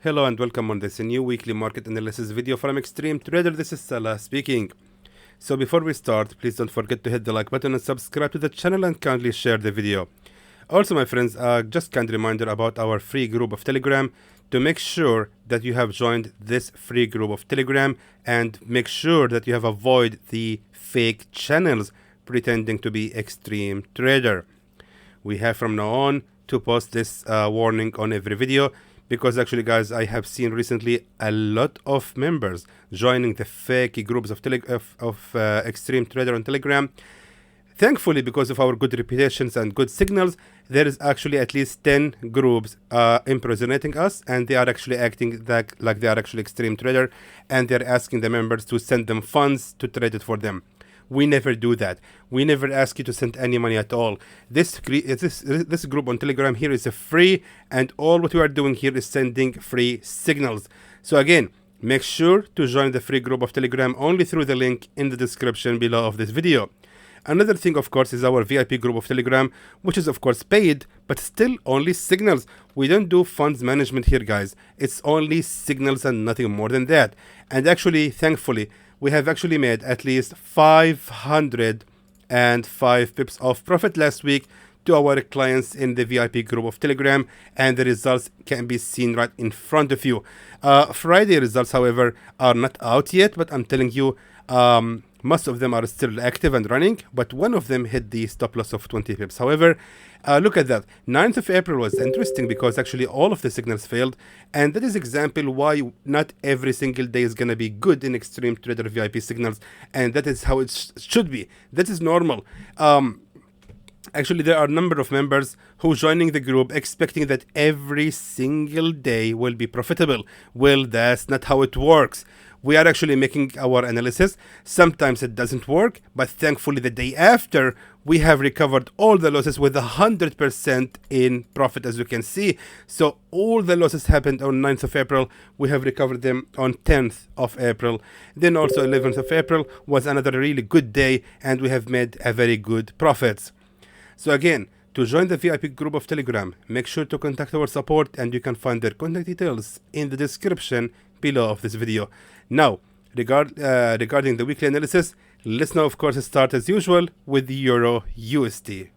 Hello and welcome on this new weekly market analysis video from Xtreme Trader. This is Salah speaking. So before we start, please don't forget to hit the like button and subscribe to the channel and kindly share the video. Also, my friends, just kind reminder about our free group of Telegram. To make sure that you have joined this free group of Telegram and make sure that you have avoided the fake channels pretending to be Xtreme Trader. We have from now on to post this warning on every video, because actually, guys, I have seen recently a lot of members joining the fake groups of Xtreme Trader on Telegram. Thankfully, because of our good reputations and good signals, there is actually at least 10 groups impersonating us, and they are actually acting like they are actually Xtreme Trader, and they're asking the members to send them funds to trade it for them. We never do that. We never ask you to send any money at all. This group on Telegram here is free, and all what we are doing here is sending free signals. So again, make sure to join the free group of Telegram only through the link in the description below of this video. Another thing, of course, is our VIP group of Telegram, which is of course paid, but still only signals. We don't do funds management here, guys. It's only signals and nothing more than that. And actually, thankfully, we have actually made at least 505 pips of profit last week to our clients in the VIP group of Telegram, and the results can be seen right in front of you. Friday results, however, are not out yet, but I'm telling you, most of them are still active and running, but one of them hit the stop loss of 20 pips. However, look at that. 9th of April was interesting because actually all of the signals failed, and that is example why not every single day is going to be good in Xtreme Trader VIP signals, and that is how it should be. That is normal. Actually, there are a number of members who joining the group expecting that every single day will be profitable. Well, that's not how it works. We are actually making our analysis. Sometimes it doesn't work, but thankfully the day after, we have recovered all the losses with 100% in profit, as you can see. So all the losses happened on 9th of April. We have recovered them on 10th of April. Then also 11th of April was another really good day, and we have made a very good profits. So again, to join the VIP group of Telegram, make sure to contact our support, and you can find their contact details in the description below of this video. Now, regarding the weekly analysis, let's now of course start as usual with the EURUSD.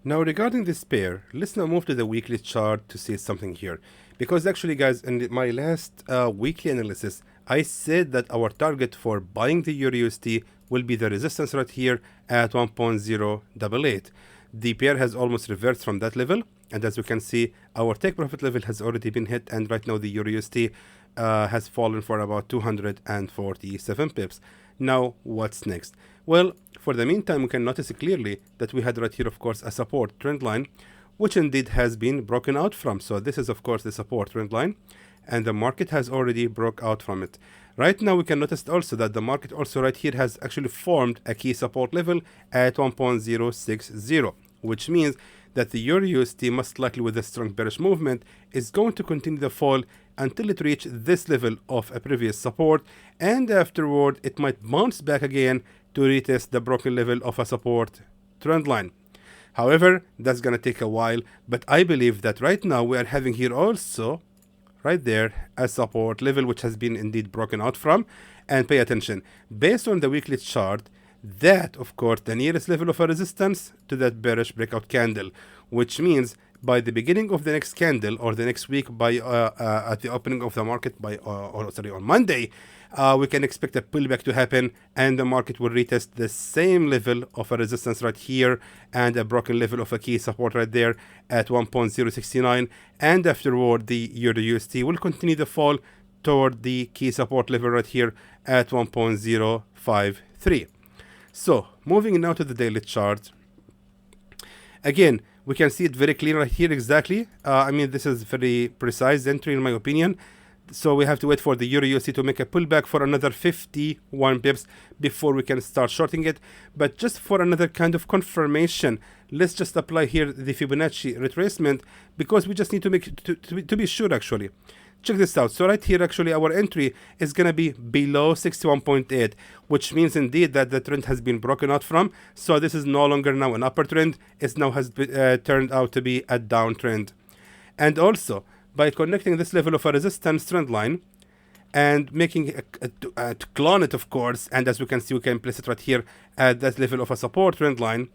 Now regarding this pair, let's now move to the weekly chart to see something here. Because actually, guys, in my last weekly analysis, I said that our target for buying the EURUSD will be the resistance right here at 1.088. The pair has almost reversed from that level, and as you can see, our take profit level has already been hit, and right now the EURUSD has fallen for about 247 pips. Now, what's next? Well, for the meantime, we can notice clearly that we had right here, of course, a support trend line, which indeed has been broken out from. So this is, of course, the support trend line, and the market has already broke out from it. Right now, we can notice also that the market also right here has actually formed a key support level at 1.060, which means that the EURUSD, most likely with a strong bearish movement, is going to continue the fall until it reaches this level of a previous support, and afterward it might bounce back again to retest the broken level of a support trend line. However, that's going to take a while, but I believe that right now we are having here also right there a support level which has been indeed broken out from. And pay attention, based on the weekly chart, that of course the nearest level of a resistance to that bearish breakout candle, which means by the beginning of the next candle or the next week, by at the opening of the market on Monday, we can expect a pullback to happen, and the market will retest the same level of a resistance right here and a broken level of a key support right there at 1.069, and afterward the EURUSD will continue the fall toward the key support level right here at 1.053. So moving now to the daily chart, again we can see it very clear right here exactly. I mean, this is very precise entry in my opinion. So we have to wait for the EURUSD to make a pullback for another 51 pips before we can start shorting it. But just for another kind of confirmation, let's just apply here the Fibonacci retracement, because we just need to make to be sure actually. Check this out. So right here, actually, our entry is going to be below 61.8, which means indeed that the trend has been broken out from. So this is no longer now an upper trend. It now has turned out to be a downtrend. And also, by connecting this level of a resistance trend line and making to clone it, of course. And as we can see, we can place it right here at that level of a support trend line.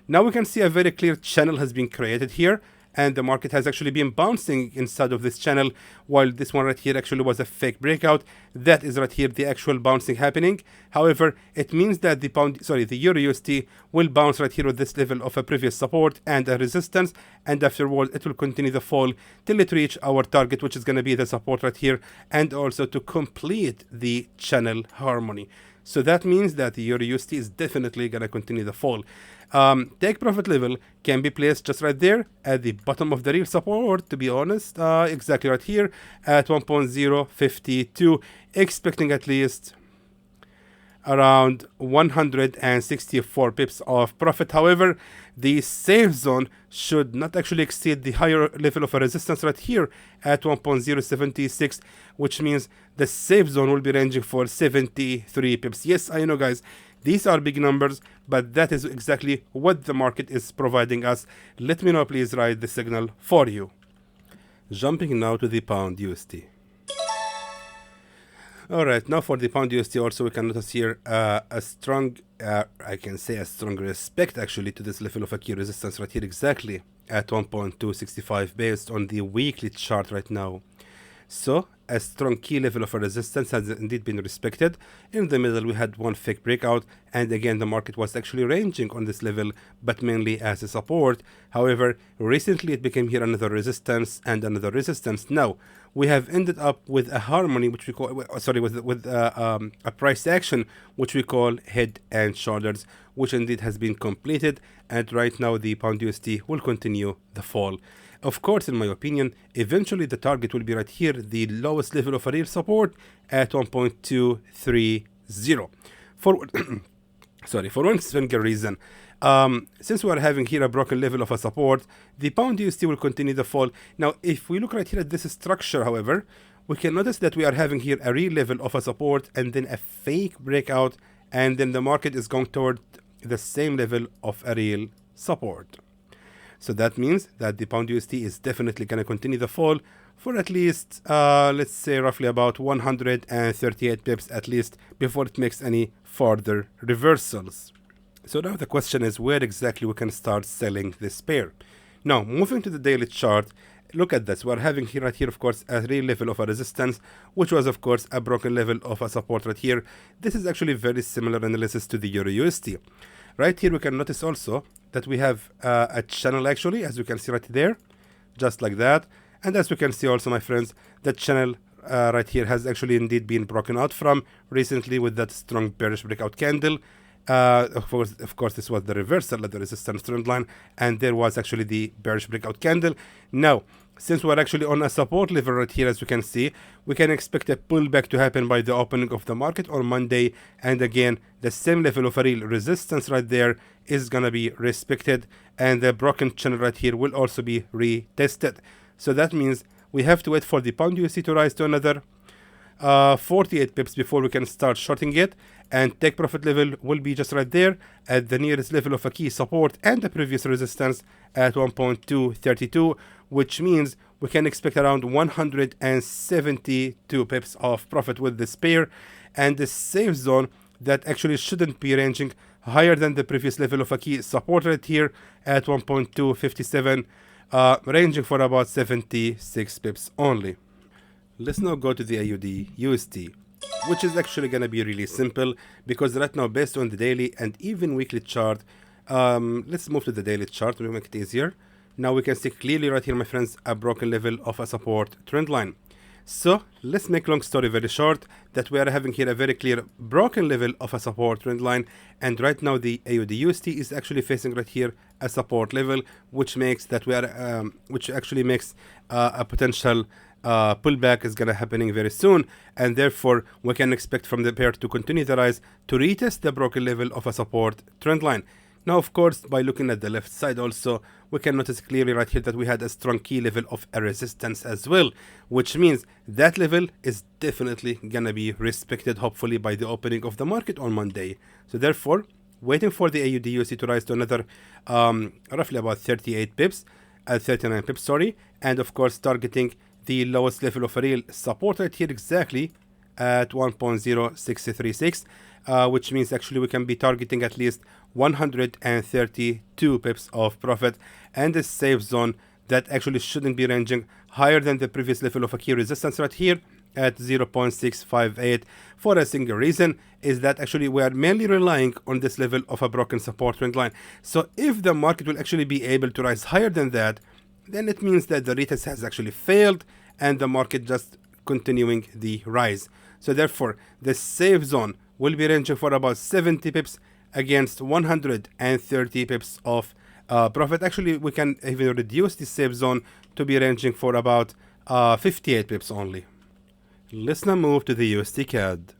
Now we can see a very clear channel has been created here, and the market has actually been bouncing inside of this channel, while this one right here actually was a fake breakout. That is right here the actual bouncing happening. However, it means that the EURUSD will bounce right here with this level of a previous support and a resistance, and afterwards it will continue the fall till it reach our target, which is going to be the support right here, and also to complete the channel harmony. So that means that the EURUSD is definitely going to continue the fall. Take profit level can be placed just right there at the bottom of the real support, to be honest, exactly right here at 1.052, expecting at least around 164 pips of profit. However, the safe zone should not actually exceed the higher level of a resistance right here at 1.076, which means the safe zone will be ranging for 73 pips. Yes, I know, guys, these are big numbers, but that is exactly what the market is providing us. Let me know, please, write the signal for you. Jumping now to the pound USD. All right, now for the pound USD also, we can notice here a strong, I can say a strong respect actually to this level of a key resistance right here, exactly at 1.265 based on the weekly chart right now. So a strong key level of a resistance has indeed been respected. In the middle, we had one fake breakout, and again the market was actually ranging on this level, but mainly as a support. However, recently it became here another resistance and another resistance. Now we have ended up with a harmony, which we call, sorry, with a price action, which we call head and shoulders, which indeed has been completed, and right now the pound USD will continue the fall. Of course, in my opinion, eventually the target will be right here, the lowest level of a real support at 1.230. For for one single reason, since we are having here a broken level of a support, the pound USD will continue the fall. Now, if we look right here at this structure, however, we can notice that we are having here a real level of a support and then a fake breakout, and then the market is going toward the same level of a real support. So that means that the pound USD is definitely going to continue the fall for at least, let's say, roughly about 138 pips at least before it makes any further reversals. So now the question is where exactly we can start selling this pair. Now, moving to the daily chart, look at this. We're having here right here, of course, a real level of a resistance, which was, of course, a broken level of a support right here. This is actually very similar analysis to the EURUSD. Right here, we can notice also that we have a channel actually, as you can see right there, just like that. And as we can see also, my friends, the channel right here has actually indeed been broken out from recently with that strong bearish breakout candle. Of course, this was the reversal of the resistance trend line, and there was actually the bearish breakout candle. Now, since we're actually on a support level right here, as you can see, we can expect a pullback to happen by the opening of the market on Monday. And again, the same level of a real resistance right there is going to be respected, and the broken channel right here will also be retested. So that means we have to wait for the pound USD to rise to another 48 pips before we can start shorting it, and take profit level will be just right there at the nearest level of a key support and the previous resistance at 1.232, which means we can expect around 172 pips of profit with this pair, and the safe zone that actually shouldn't be ranging higher than the previous level of a key support right here at 1.257, ranging for about 76 pips only. Let's now go to the AUDUSD, which is actually going to be really simple because right now, based on the daily and even weekly chart, let's move to the daily chart to make it easier. Now we can see clearly right here, my friends, a broken level of a support trend line. So let's make long story very short, that we are having here a very clear broken level of a support trend line, and right now the AUDUSD is actually facing right here a support level, which makes that we are which actually makes a potential pullback is going to happening very soon, and therefore we can expect from the pair to continue the rise to retest the broken level of a support trend line. Now, of course, by looking at the left side also, we can notice clearly right here that we had a strong key level of a resistance as well, which means that level is definitely going to be respected, hopefully, by the opening of the market on Monday. So therefore, waiting for the AUDUSD to rise to another roughly about 38 pips, 39 pips, sorry, and of course targeting the lowest level of a real support right here exactly at 1.0636, which means actually we can be targeting at least 132 pips of profit, and a safe zone that actually shouldn't be ranging higher than the previous level of a key resistance right here at 0.658 for a single reason, is that actually we are mainly relying on this level of a broken support trend line. So if the market will actually be able to rise higher than that, then it means that the retest has actually failed and the market just continuing the rise. So therefore the safe zone will be ranging for about 70 pips against 130 pips of profit. Actually, we can even reduce the safe zone to be ranging for about 58 pips only. Let's now move to the USDCAD.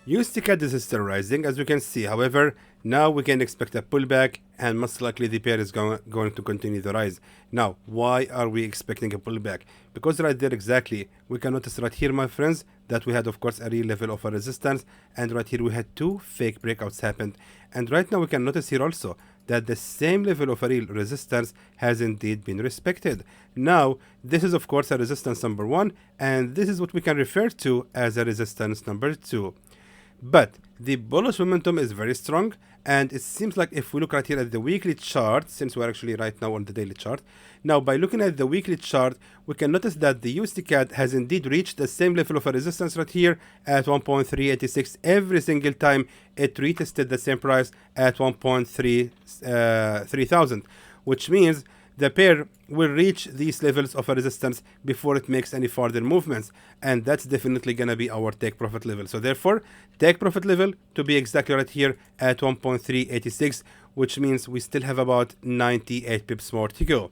USDCAD is still rising, as you can see. However, now we can expect a pullback, and most likely the pair is going to continue the rise. Now, why are we expecting a pullback? Because right there exactly, we can notice right here, my friends, that we had, of course, a real level of a resistance, and right here we had two fake breakouts happened. And right now we can notice here also that the same level of a real resistance has indeed been respected. Now, this is, of course, a resistance number 1, and this is what we can refer to as a resistance number 2. But the bullish momentum is very strong, and it seems like if we look right here at the weekly chart, since we're actually right now on the daily chart, now by looking at the weekly chart, we can notice that the USDCAD has indeed reached the same level of a resistance right here at 1.386 every single time it retested the same price at 1.33000, which means the pair will reach these levels of a resistance before it makes any further movements, and that's definitely gonna be our take profit level. So therefore, take profit level to be exactly right here at 1.386, which means we still have about 98 pips more to go.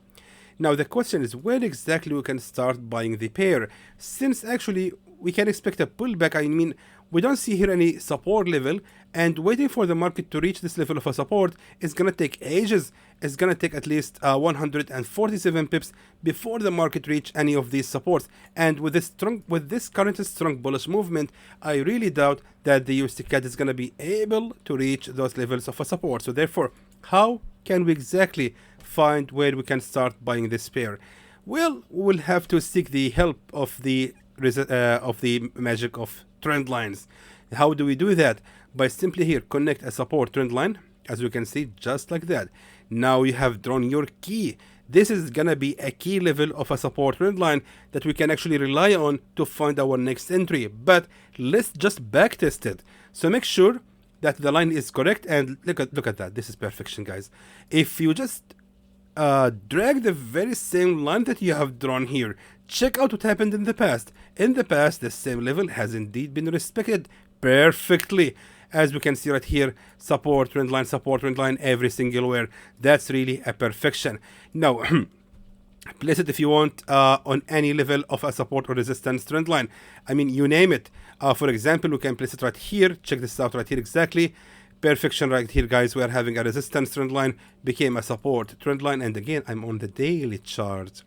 Now the question is, where exactly we can start buying the pair, since actually we can expect a pullback. I mean, we don't see here any support level, and waiting for the market to reach this level of a support is gonna take ages. It's gonna take at least 147 pips before the market reach any of these supports. And with this current strong bullish movement, I really doubt that the USDCAD is gonna be able to reach those levels of a support. So therefore, how can we exactly find where we can start buying this pair? Well, we'll have to seek the help of the magic of trend lines. How do we do that? By simply here connect a support trend line, as you can see, just like that. Now you have drawn your key. This is gonna be a key level of a support trend line that we can actually rely on to find our next entry. But let's just back test it. So make sure that the line is correct, and look at that. This is perfection, guys. If you just drag the very same line that you have drawn here, check out what happened in the past. In the past, the same level has indeed been respected perfectly. As we can see right here, support trend line every single where. That's really a perfection. Now, place it if you want on any level of a support or resistance trend line. I mean, you name it. For example, we can place it right here. Check this out right here exactly. Perfection right here, guys. We are having a resistance trend line, became a support trend line, and again, I'm on the daily chart.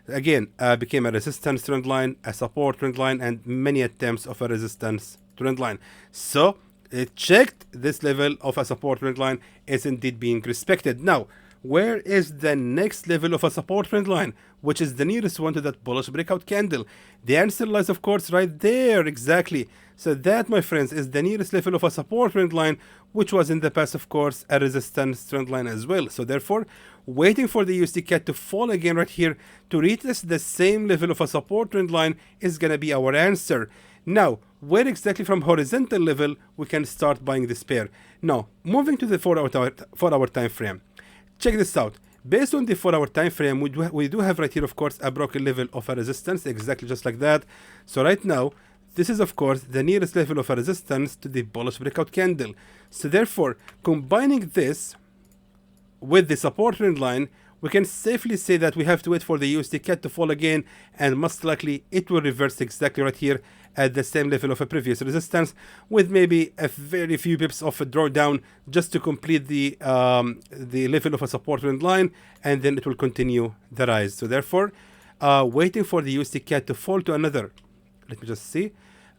Again, became a resistance trend line, a support trend line, and many attempts of a resistance trend line. So it checked this level of a support trend line is indeed being respected. Now, where is the next level of a support trend line, which is the nearest one to that bullish breakout candle? The answer lies, of course, right there, exactly. So that, my friends, is the nearest level of a support trend line, which was in the past, of course, a resistance trend line as well. So therefore, waiting for the USDCAD to fall again right here to retest the same level of a support trend line is going to be our answer. Now, where exactly from horizontal level we can start buying this pair? Now, moving to the 4-hour time frame. Check this out. Based on the 4-hour time frame, we do have right here, of course, a broken level of a resistance, exactly just like that. So right now, this is, of course, the nearest level of a resistance to the bullish breakout candle. So therefore, combining this with the support trend line, we can safely say that we have to wait for the USDCAD to fall again, and most likely it will reverse exactly right here at the same level of a previous resistance, with maybe a very few pips of a drawdown just to complete the level of a support trend line, and then it will continue the rise. So therefore, waiting for the USDCAD to fall to another, let me just see,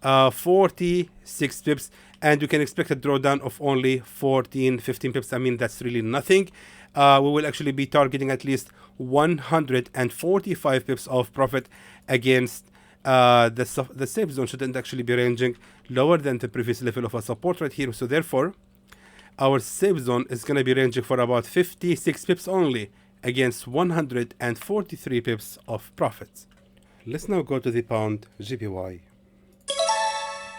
46 pips, and you can expect a drawdown of only 14-15 pips. I mean, that's really nothing. We will actually be targeting at least 145 pips of profit against the safe zone shouldn't actually be ranging lower than the previous level of a support right here. So therefore, our safe zone is going to be ranging for about 56 pips only against 143 pips of profits. Let's now go to the pound GPY.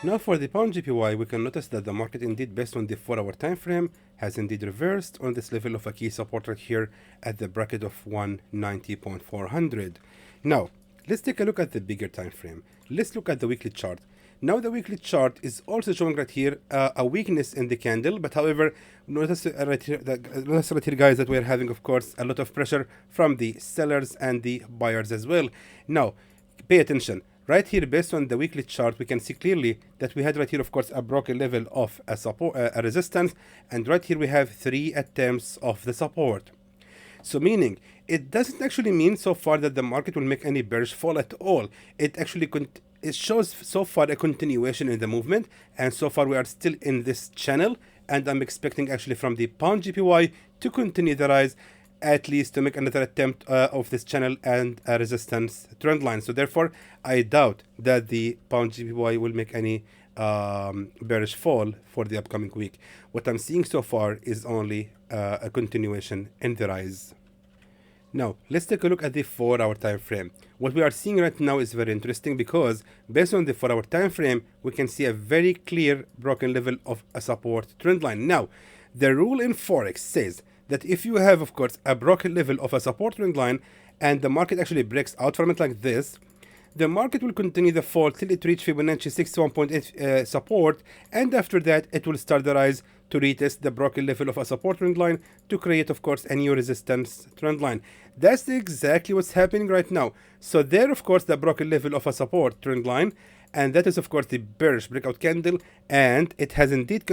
Now for the pound GPY, we can notice that the market indeed, based on the 4-hour time frame, has indeed reversed on this level of a key support right here at the bracket of 190.400. Now, let's take a look at the bigger time frame. Let's look at the weekly chart. Now the weekly chart is also showing right here a weakness in the candle, but however, notice right here, guys, that we're having, of course, a lot of pressure from the sellers and the buyers as well. Now, pay attention. Right here, based on the weekly chart, we can see clearly that we had right here, of course, a broken level of a support, a resistance, and right here we have 3 attempts of the support. So meaning, it doesn't actually mean so far that the market will make any bearish fall at all. It actually it shows so far a continuation in the movement, and so far we are still in this channel, and I'm expecting actually from the pound GPY to continue the rise, at least to make another attempt of this channel and a resistance trend line. So therefore, I doubt that the pound GPY will make any bearish fall for the upcoming week. What I'm seeing so far is only a continuation in the rise. Now, let's take a look at the 4-hour time frame. What we are seeing right now is very interesting because based on the 4-hour time frame, we can see a very clear broken level of a support trend line. Now, the rule in Forex says that if you have, of course, a broken level of a support trend line and the market actually breaks out from it like this, the market will continue the fall till it reaches Fibonacci 61.8 support, and after that it will start the rise to retest the broken level of a support trend line to create, of course, a new resistance trend line. That's exactly what's happening right now. So there, of course, the broken level of a support trend line, and that is, of course, the bearish breakout candle, and it has indeed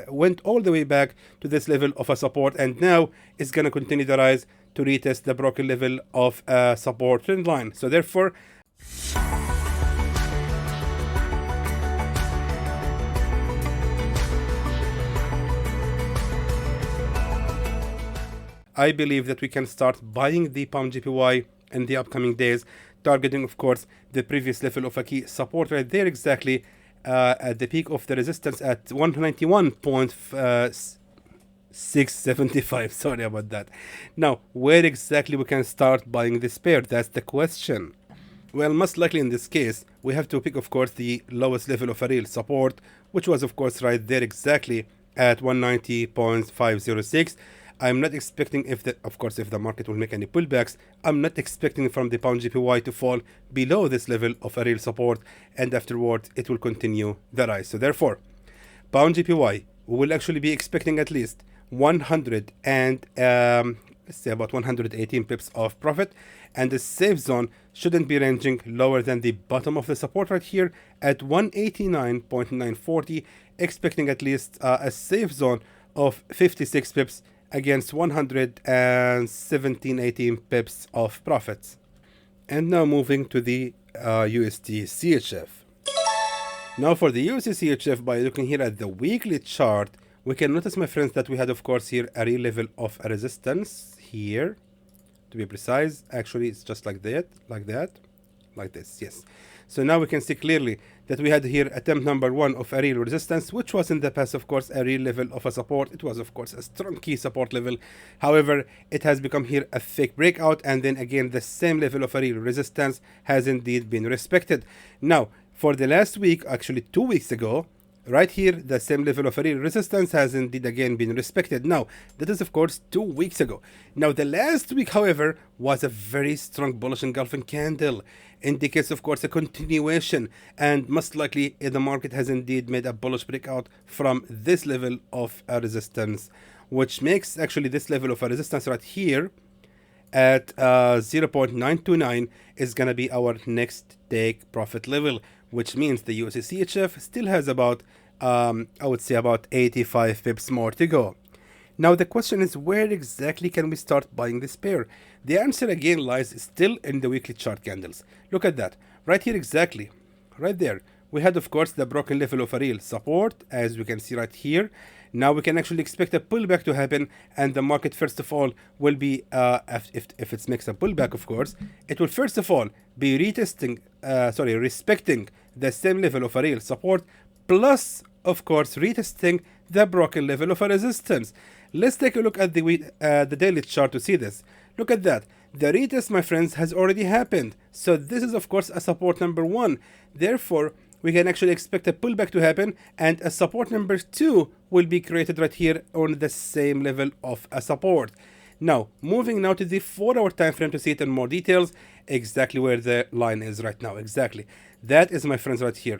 went all the way back to this level of a support, and now it's going to continue the rise to retest the broken level of a support trend line. So therefore, I believe that we can start buying the pound GPY in the upcoming days, targeting, of course, the previous level of a key support right there exactly at the peak of the resistance at 191.675. Sorry about that. Now, where exactly we can start buying this pair? That's the question. Well, most likely in this case, we have to pick, of course, the lowest level of a real support, which was, of course, right there exactly at 190.506. I'm not expecting, if the market will make any pullbacks, I'm not expecting from the pound GPY to fall below this level of a real support, and afterwards it will continue the rise. So therefore, pound GPY, we will actually be expecting at least 100 and let's say about 118 pips of profit, and the safe zone shouldn't be ranging lower than the bottom of the support right here at 189.940, expecting at least a safe zone of 56 pips against 117.18 pips of profits. And now moving to the USDCHF. Now for the USDCHF, by looking here at the weekly chart, we can notice, my friends, that we had, of course, here a real level of a resistance here. To be precise, actually it's just like that, like this, yes. So now we can see clearly that we had here attempt number 1 of a real resistance, which was in the past, of course, a real level of a support. It was, of course, a strong key support level. However, it has become here a fake breakout, and then again the same level of a real resistance has indeed been respected. Now, for the last week, actually 2 weeks ago, right here, the same level of a real resistance has indeed again been respected. Now, that is, of course, 2 weeks ago. Now, the last week, however, was a very strong bullish engulfing candle. Indicates, of course, a continuation, and most likely the market has indeed made a bullish breakout from this level of a resistance, which makes actually this level of a resistance right here at 0.929 is going to be our next take profit level, which means the USDCHF still has about, I would say, about 85 pips more to go. Now the question is, where exactly can we start buying this pair? The answer again lies still in the weekly chart candles. Look at that. Right here exactly. Right there. we had of course the broken level of a real support, as we can see right here. Now we can actually expect a pullback to happen, and the market first of all will be if it makes a pullback, of course, it will first of all be respecting the same level of a real support, plus of course retesting the broken level of a resistance. Let's take a look at the daily chart to see this. Look at that. The retest, my friends, has already happened. So this is of course a support number 1. Therefore, we can actually expect a pullback to happen, and a support number 2 will be created right here on the same level of a support. Now, moving now to the 4-hour time frame to see it in more details, exactly where the line is right now. Exactly. That is, my friends, right here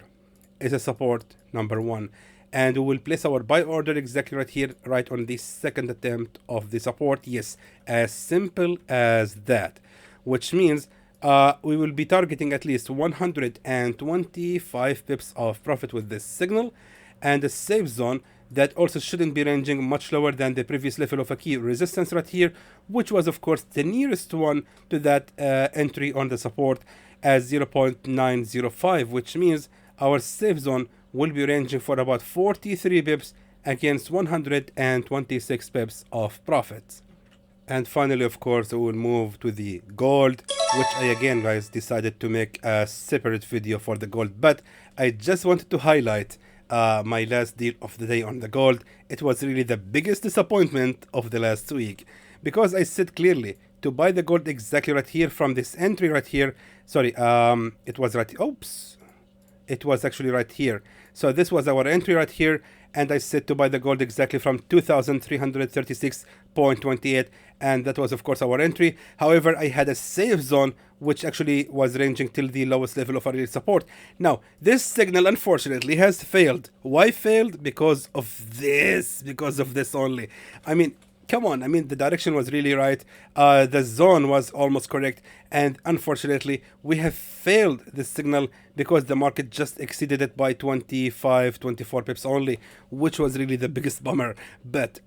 is a support number 1. And we will place our buy order exactly right here, right on the second attempt of the support. Yes, as simple as that. Which means we will be targeting at least 125 pips of profit with this signal, and a safe zone that also shouldn't be ranging much lower than the previous level of a key resistance right here, which was of course the nearest one to that entry on the support as 0.905, which means our safe zone will be ranging for about 43 pips against 126 pips of profit. And finally, of course, we will move to the gold, which I again, guys, decided to make a separate video for the gold. But I just wanted to highlight my last deal of the day on the gold. It was really the biggest disappointment of the last week, because I said clearly to buy the gold exactly right here from this entry right here. Sorry, it was right. Oops. It was actually right here. So this was our entry right here, and I said to buy the gold exactly from 2336.28, and that was of course our entry. However, I had a safe zone which actually was ranging till the lowest level of our real support. Now this signal unfortunately has failed. Why failed? Because of this only. I mean, come on, I mean, the direction was really right, the zone was almost correct, and unfortunately we have failed this signal because the market just exceeded it by 24 pips only, which was really the biggest bummer. But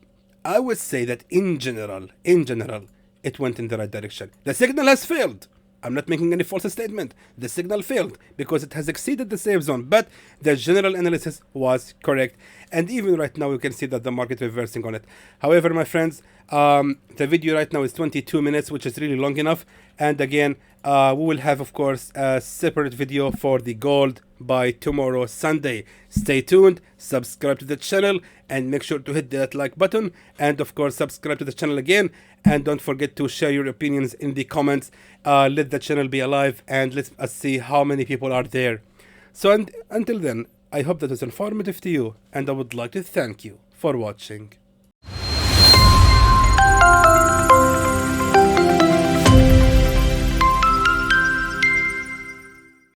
I would say that in general, it went in the right direction. The signal has failed. I'm not making any false statement. The signal failed because it has exceeded the safe zone, but the general analysis was correct. And even right now, you can see that the market reversing on it. However, my friends, the video right now is 22 minutes, which is really long enough. And again, we will have, of course, a separate video for the gold by tomorrow, Sunday. Stay tuned, subscribe to the channel, and make sure to hit that like button. And of course, subscribe to the channel again. And don't forget to share your opinions in the comments. Let the channel be alive, and let us see how many people are there. So until then, I hope that was informative to you, and I would like to thank you for watching.